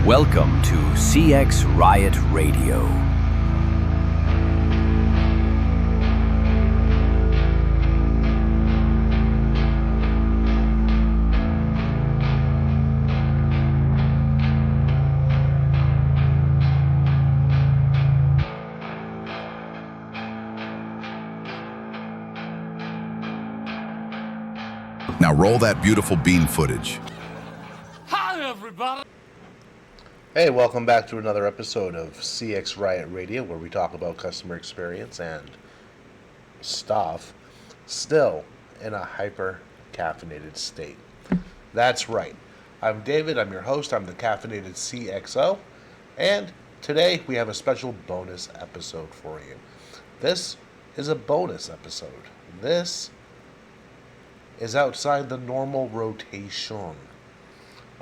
Welcome to CX Riot Radio. Now roll that beautiful bean footage. Hi, everybody. Hey, welcome back to another episode of CX Riot Radio, where we talk about customer experience and stuff, still in a hyper-caffeinated state. That's right. I'm David, I'm your host, I'm the Caffeinated CXO, and today we have a special bonus episode for you. This is a bonus episode. This is outside the normal rotation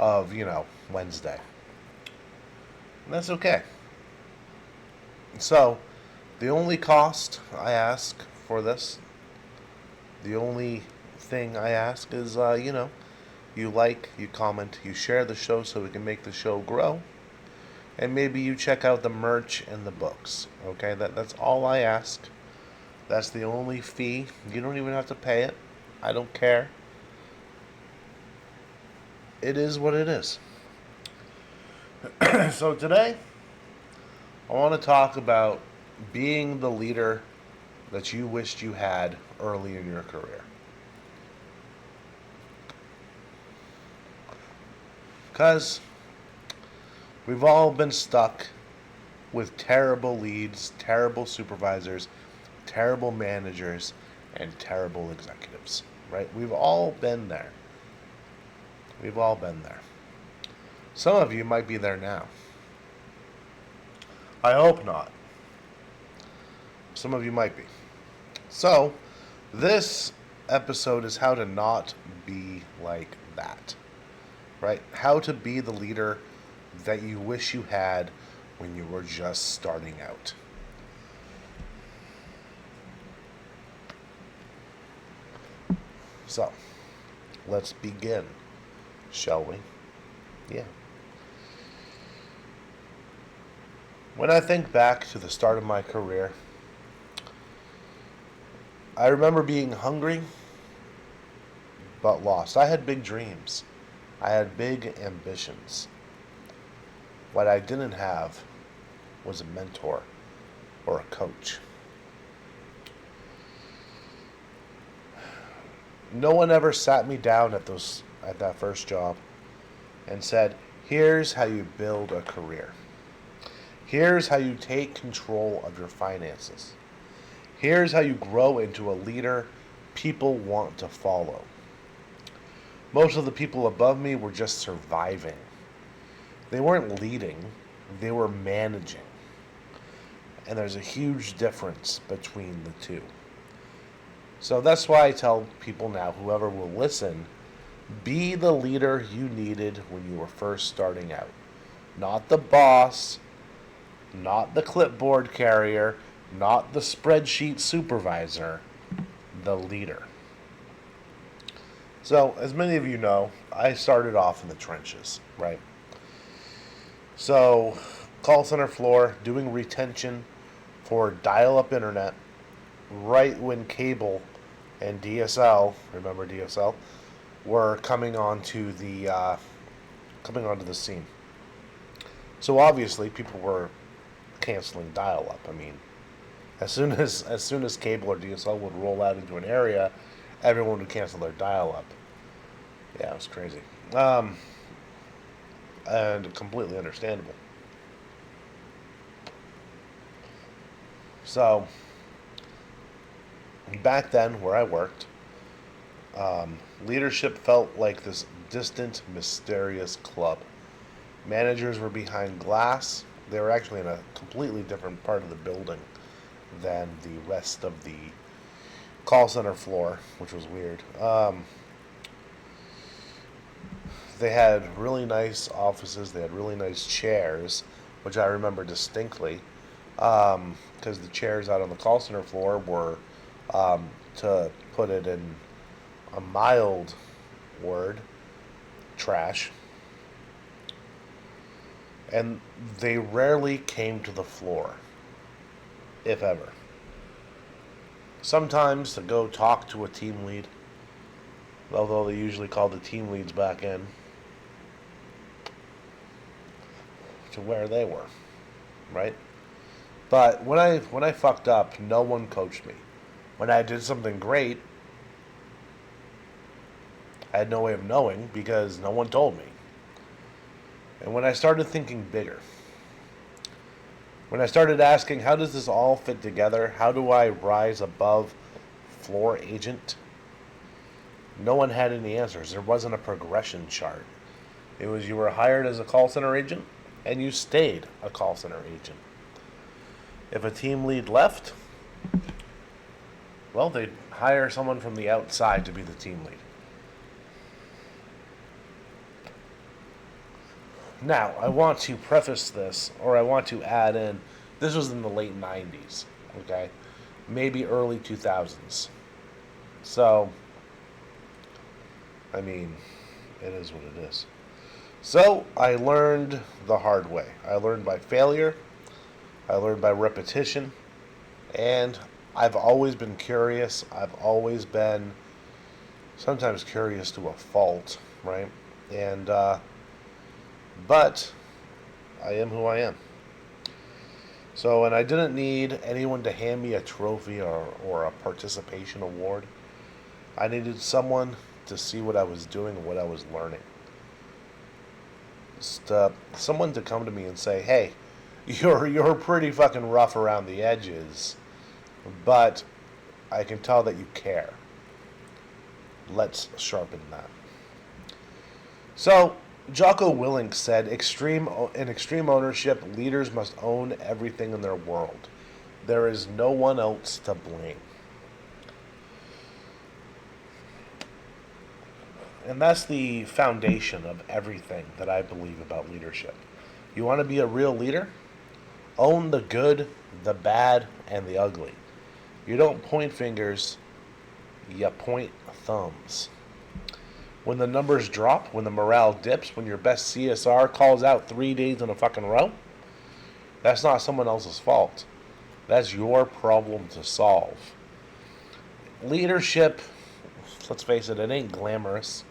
of, Wednesday. And that's okay. So, the only cost I ask for this, the only thing I ask is, you like, you comment, you share the show so we can make the show grow, and maybe you check out the merch and the books, okay? That's all I ask. That's the only fee. You don't even have to pay it. I don't care. It is what it is. So today, I want to talk about being the leader that you wished you had early in your career. Because we've all been stuck with terrible leads, terrible supervisors, terrible managers, and terrible executives, right? We've all been there. We've all been there. Some of you might be there now. I hope not. Some of you might be. So, this episode is how to not be like that, right? How to be the leader that you wish you had when you were just starting out. So, let's begin, shall we? Yeah. When I think back to the start of my career, I remember being hungry, but lost. I had big dreams. I had big ambitions. What I didn't have was a mentor or a coach. No one ever sat me down at that first job and said, here's how you build a career. Here's how you take control of your finances. Here's how you grow into a leader people want to follow. Most of the people above me were just surviving. They weren't leading, they were managing. And there's a huge difference between the two. So that's why I tell people now, whoever will listen, be the leader you needed when you were first starting out. Not the boss, not the clipboard carrier, not the spreadsheet supervisor, the leader. So, as many of you know, I started off in the trenches, right? So, call center floor, doing retention for dial-up internet, right when cable and DSL, remember DSL, were coming onto the scene. So obviously, people were canceling dial-up. I mean, as soon as cable or DSL would roll out into an area, everyone would cancel their dial-up. Yeah, it was crazy, and completely understandable. So back then, where I worked, leadership felt like this distant, mysterious club. Managers were behind glass. They were actually in a completely different part of the building than the rest of the call center floor, which was weird. They had really nice offices. They had really nice chairs, which I remember distinctly, because the chairs out on the call center floor were, to put it in a mild word, trash. And they rarely came to the floor, if ever. Sometimes to go talk to a team lead, although they usually called the team leads back in, to where they were, right? But when I fucked up, no one coached me. When I did something great, I had no way of knowing because no one told me. And when I started thinking bigger, when I started asking, how does this all fit together? How do I rise above floor agent? No one had any answers. There wasn't a progression chart. It was you were hired as a call center agent and you stayed a call center agent. If a team lead left, well, they'd hire someone from the outside to be the team lead. Now, I want to preface this, or I want to add in, this was in the late 90s, okay? Maybe early 2000s. So, I mean, it is what it is. So, I learned the hard way. I learned by failure. I learned by repetition. And I've always been curious. I've always been sometimes curious to a fault, right? And, but I am who I am. So, and I didn't need anyone to hand me a trophy or a participation award. I needed someone to see what I was doing and what I was learning. Just, someone to come to me and say, hey, you're pretty fucking rough around the edges, but I can tell that you care. Let's sharpen that. So, Jocko Willink said, in extreme ownership, leaders must own everything in their world. There is no one else to blame. And that's the foundation of everything that I believe about leadership. You want to be a real leader? Own the good, the bad, and the ugly. You don't point fingers, you point thumbs. When the numbers drop, when the morale dips, when your best CSR calls out 3 days in a fucking row, that's not someone else's fault. That's your problem to solve. Leadership, let's face it ain't glamorous.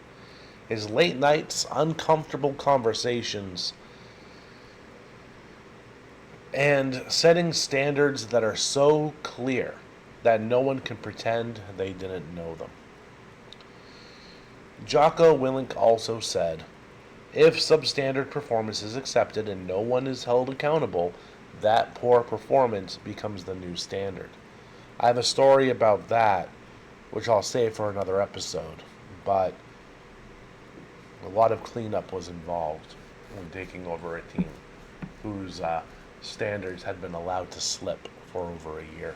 Is late nights, uncomfortable conversations, and setting standards that are so clear that no one can pretend they didn't know them. Jocko Willink also said, if substandard performance is accepted and no one is held accountable, that poor performance becomes the new standard. I have a story about that, which I'll save for another episode, but a lot of cleanup was involved in taking over a team whose standards had been allowed to slip for over a year.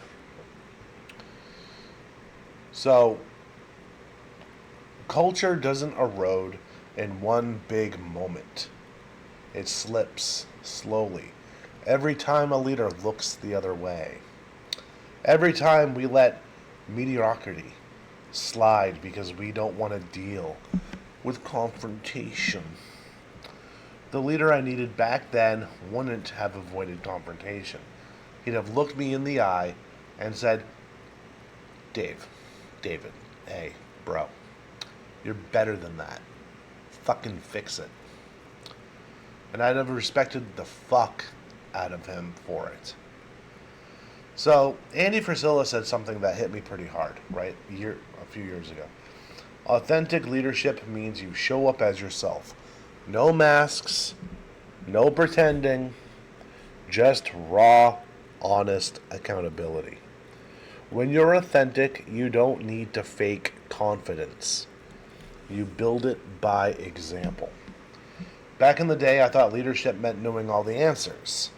So, culture doesn't erode in one big moment. It slips slowly. Every time a leader looks the other way. Every time we let mediocrity slide because we don't want to deal with confrontation. The leader I needed back then wouldn't have avoided confrontation. He'd have looked me in the eye and said, David, hey, bro, you're better than that. Fucking fix it. And I'd have respected the fuck out of him for it. So, Andy Frisella said something that hit me pretty hard, right? A few years ago. Authentic leadership means you show up as yourself. No masks, no pretending, just raw, honest accountability. When you're authentic, you don't need to fake confidence. You build it by example. Back in the day, I thought leadership meant knowing all the answers.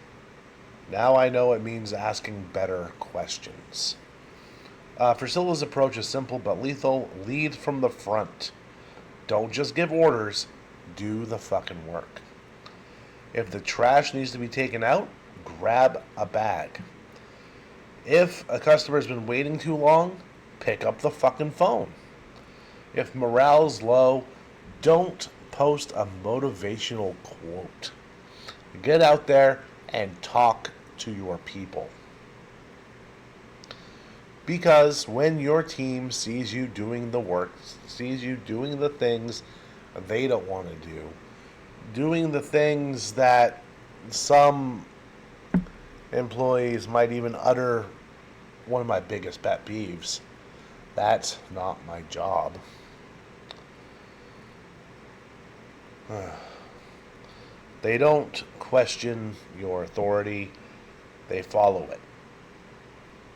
Now I know it means asking better questions. Frisella's approach is simple but lethal. Lead from the front. Don't just give orders. Do the fucking work. If the trash needs to be taken out, grab a bag. If a customer's been waiting too long, pick up the fucking phone. If morale's low, don't post a motivational quote. Get out there and talk to your people. Because when your team sees you doing the work, sees you doing the things they don't want to do, doing the things that some employees might even utter, one of my biggest pet peeves, that's not my job. They don't question your authority, they follow it.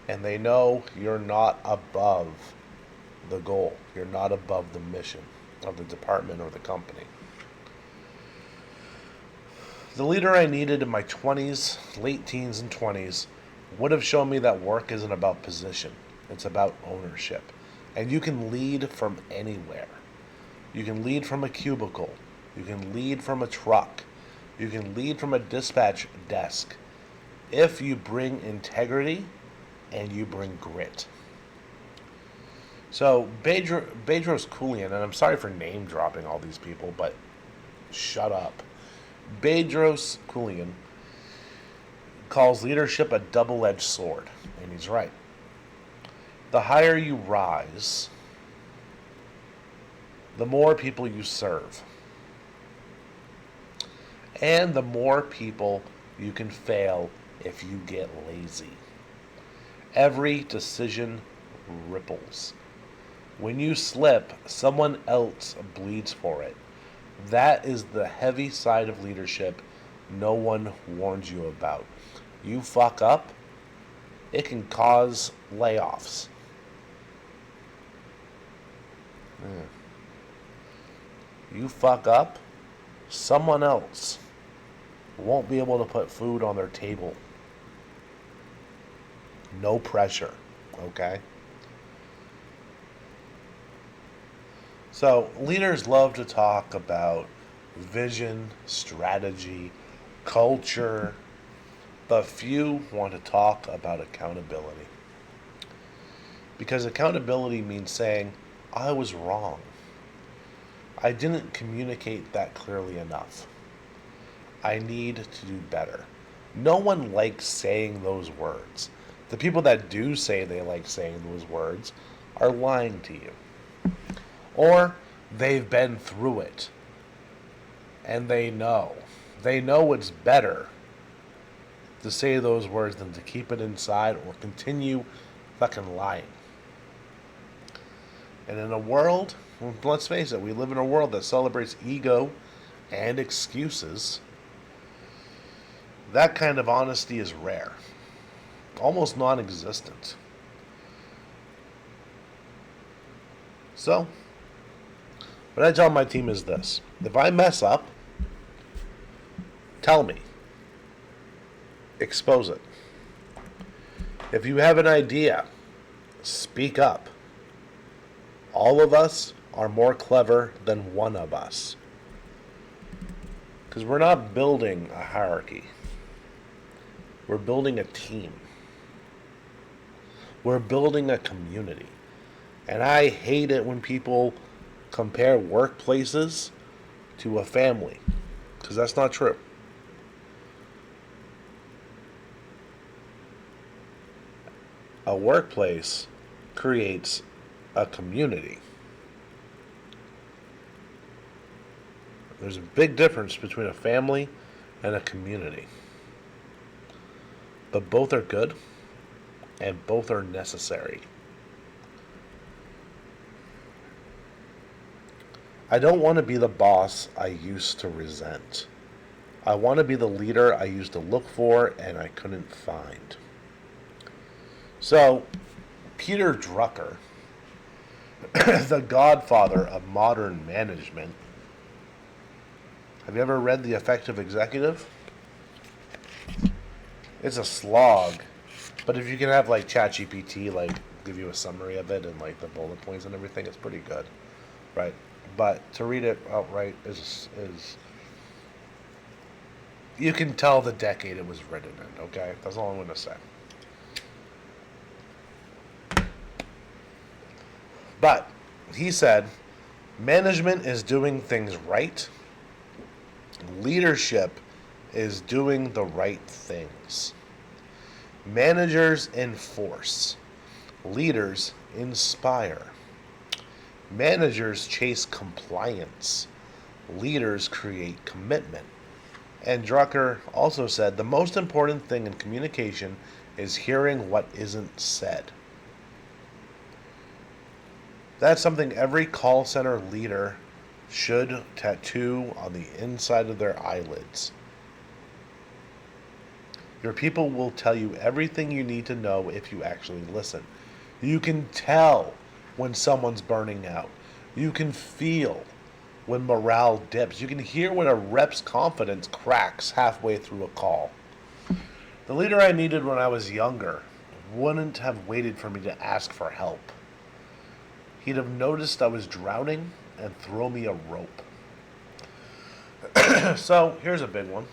And they know you're not above the goal. You're not above the mission of the department or the company. The leader I needed in my 20s, late teens and 20s, would have shown me that work isn't about position. It's about ownership. And you can lead from anywhere. You can lead from a cubicle. You can lead from a truck. You can lead from a dispatch desk. If you bring integrity and you bring grit. So Bedros Keuilian, and I'm sorry for name dropping all these people, but shut up. Bedros Keuilian calls leadership a double-edged sword, and he's right. The higher you rise, the more people you serve. And the more people you can fail if you get lazy. Every decision ripples. When you slip, someone else bleeds for it. That is the heavy side of leadership no one warns you about. You fuck up, it can cause layoffs. You fuck up, someone else won't be able to put food on their table. No pressure, okay? So, leaders love to talk about vision, strategy, culture, but few want to talk about accountability. Because accountability means saying, I was wrong. I didn't communicate that clearly enough. I need to do better. No one likes saying those words. The people that do say they like saying those words are lying to you. Or they've been through it. And they know. They know it's better to say those words than to keep it inside or continue fucking lying. And in a world, let's face it, we live in a world that celebrates ego and excuses. That kind of honesty is rare. Almost non-existent. So, what I tell my team is this. If I mess up, tell me. Expose it. If you have an idea, speak up. All of us are more clever than one of us. Because we're not building a hierarchy. We're building a team. We're building a community. And I hate it when people compare workplaces to a family. Because that's not true. A workplace creates a community. There's a big difference between a family and a community. But both are good and both are necessary. I don't want to be the boss I used to resent. I want to be the leader I used to look for and I couldn't find. So, Peter Drucker, the godfather of modern management. Have you ever read The Effective Executive? It's a slog, but if you can have like ChatGPT like give you a summary of it and like the bullet points and everything, it's pretty good, right? But to read it outright is you can tell the decade it was written in. Okay, that's all I'm going to say. But he said, management is doing things right. Leadership is doing the right things. Managers enforce. Leaders inspire. Managers chase compliance. Leaders create commitment. And Drucker also said the most important thing in communication is hearing what isn't said. That's something every call center leader should tattoo on the inside of their eyelids. Your people will tell you everything you need to know if you actually listen. You can tell when someone's burning out. You can feel when morale dips. You can hear when a rep's confidence cracks halfway through a call. The leader I needed when I was younger wouldn't have waited for me to ask for help. He'd have noticed I was drowning and throw me a rope. So, here's a big one.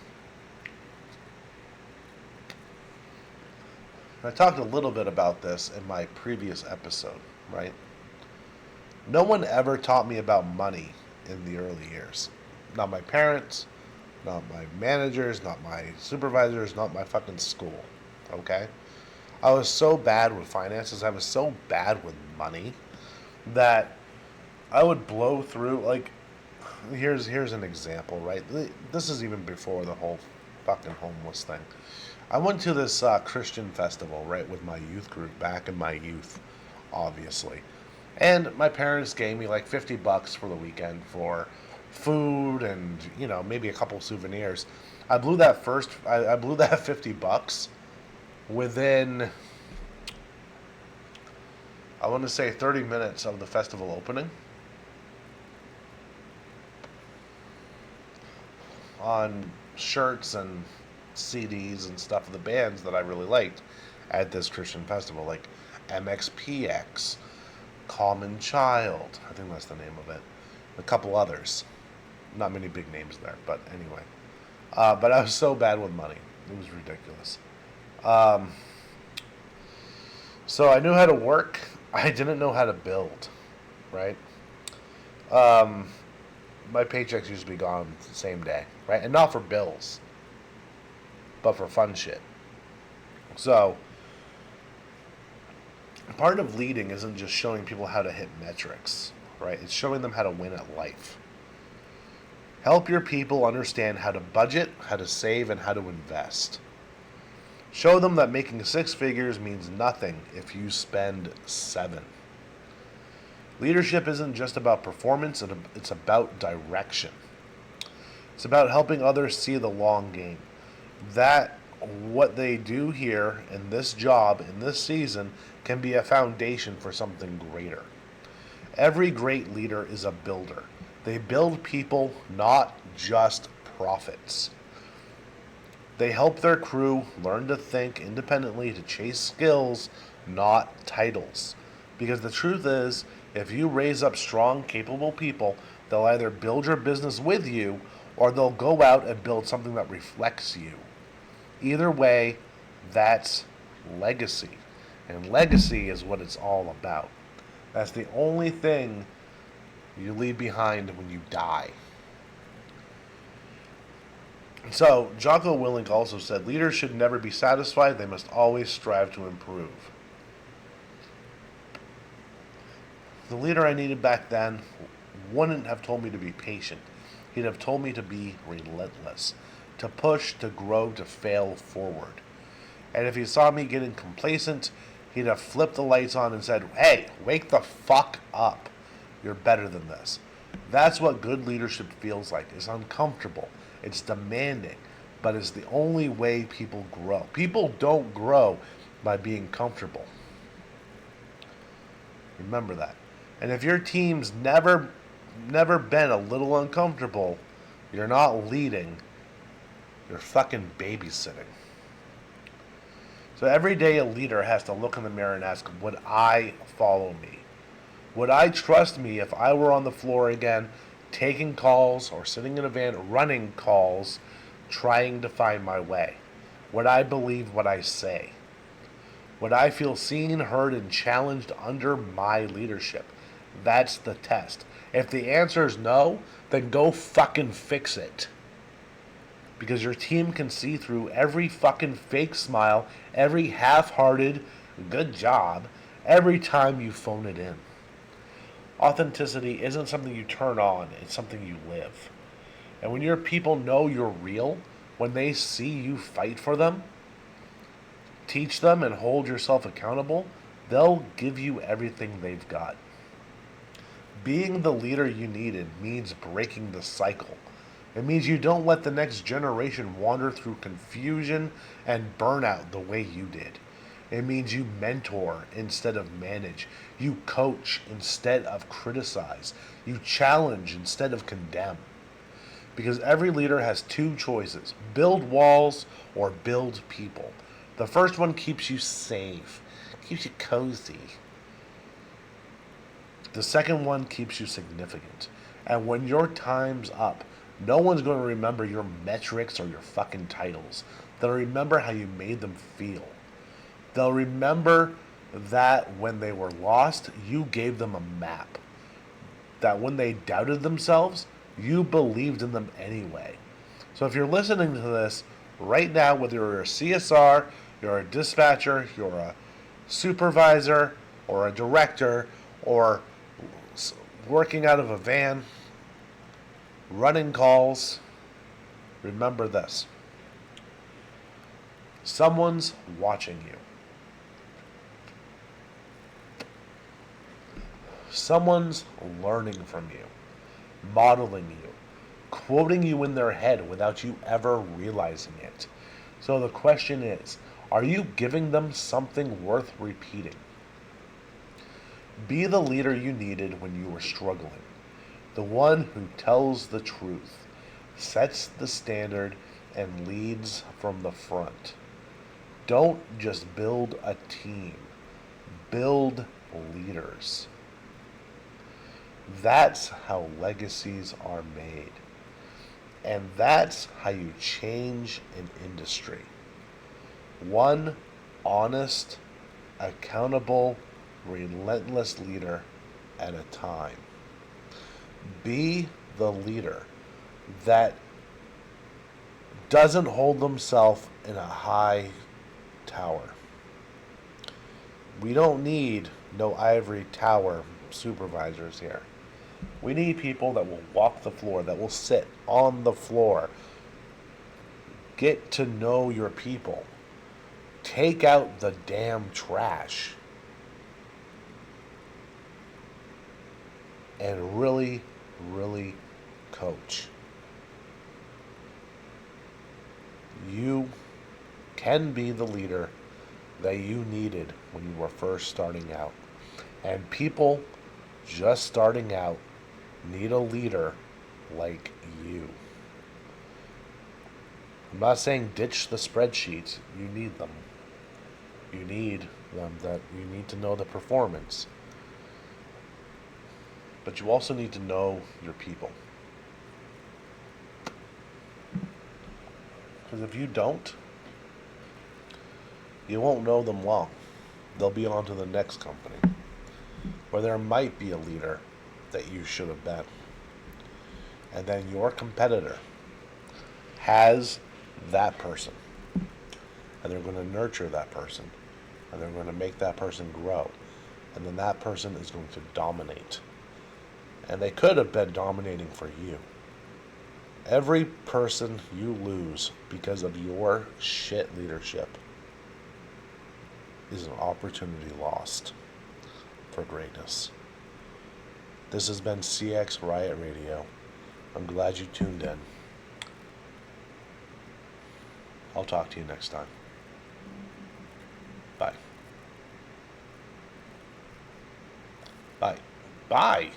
I talked a little bit about this in my previous episode, right? No one ever taught me about money in the early years. Not my parents, not my managers, not my supervisors, not my fucking school, okay? I was so bad with finances, I was so bad with money that I would blow through, like, here's an example, right? This is even before the whole fucking homeless thing. I went to this Christian festival, right, with my youth group back in my youth, obviously. And my parents gave me like $50 for the weekend for food and, you know, maybe a couple souvenirs. I blew that $50 within, I want to say 30 minutes of the festival opening on shirts and CDs and stuff of the bands that I really liked at this Christian festival, like MXPX, Common Child, I think that's the name of it, a couple others. Not many big names there, but anyway. But I was so bad with money. It was ridiculous. So I knew how to work. I didn't know how to build, right? My paychecks used to be gone the same day, right? And not for bills, but for fun shit. So, part of leading isn't just showing people how to hit metrics, right? It's showing them how to win at life. Help your people understand how to budget, how to save, and how to invest. Show them that making 6 figures means nothing if you spend 7. Leadership isn't just about performance, it's about direction. It's about helping others see the long game. That what they do here in this job, in this season, can be a foundation for something greater. Every great leader is a builder. They build people, not just profits. They help their crew learn to think independently, to chase skills, not titles. Because the truth is, if you raise up strong, capable people, they'll either build your business with you or they'll go out and build something that reflects you. Either way, that's legacy. And legacy is what it's all about. That's the only thing you leave behind when you die. So, Jocko Willink also said, leaders should never be satisfied, they must always strive to improve. The leader I needed back then wouldn't have told me to be patient. He'd have told me to be relentless, to push, to grow, to fail forward. And if he saw me getting complacent, he'd have flipped the lights on and said, hey, wake the fuck up. You're better than this. That's what good leadership feels like. It's uncomfortable. It's demanding. But it's the only way people grow. People don't grow by being comfortable. Remember that. And if your team's never been a little uncomfortable, you're not leading. You're fucking babysitting. So every day a leader has to look in the mirror and ask, would I follow me? Would I trust me if I were on the floor again, taking calls or sitting in a van, running calls, trying to find my way? Would I believe what I say? Would I feel seen, heard, and challenged under my leadership? That's the test. If the answer is no, then go fucking fix it. because your team can see through every fucking fake smile, every half-hearted good job, every time you phone it in. Authenticity isn't something you turn on, it's something you live. And when your people know you're real, when they see you fight for them, teach them and hold yourself accountable, they'll give you everything they've got. Being the leader you needed means breaking the cycle. It means you don't let the next generation wander through confusion and burnout the way you did. It means you mentor instead of manage. You coach instead of criticize. You challenge instead of condemn. Because every leader has two choices: build walls or build people. The first one keeps you safe, keeps you cozy. The second one keeps you significant. And when your time's up, no one's going to remember your metrics or your fucking titles. They'll remember how you made them feel. They'll remember that when they were lost, you gave them a map. That when they doubted themselves, you believed in them anyway. So if you're listening to this right now, whether you're a CSR, you're a dispatcher, you're a supervisor, or a director, or working out of a van, running calls, remember this: someone's watching you. Someone's learning from you, modeling you, quoting you in their head without you ever realizing it. So the question is, are you giving them something worth repeating? Be the leader you needed when you were struggling. The one who tells the truth, sets the standard, and leads from the front. Don't just build a team, build leaders. That's how legacies are made. And that's how you change an industry. One honest, accountable, relentless leader at a time. Be the leader that doesn't hold themselves in a high tower. We don't need no ivory tower supervisors here. We need people that will walk the floor, that will sit on the floor. Get to know your people. Take out the damn trash. And really, really coach. You can be the leader that you needed when you were first starting out. And people just starting out need a leader like you. I'm not saying ditch the spreadsheets. You need them. You need them. That you need to know the performance. But you also need to know your people. Because if you don't, you won't know them long. They'll be on to the next company, where there might be a leader that you should have been. And then your competitor has that person. And they're going to nurture that person. And they're going to make that person grow. And then that person is going to dominate. And they could have been dominating for you. Every person you lose because of your shit leadership is an opportunity lost for greatness. This has been CX Riot Radio. I'm glad you tuned in. I'll talk to you next time. Bye. Bye. Bye.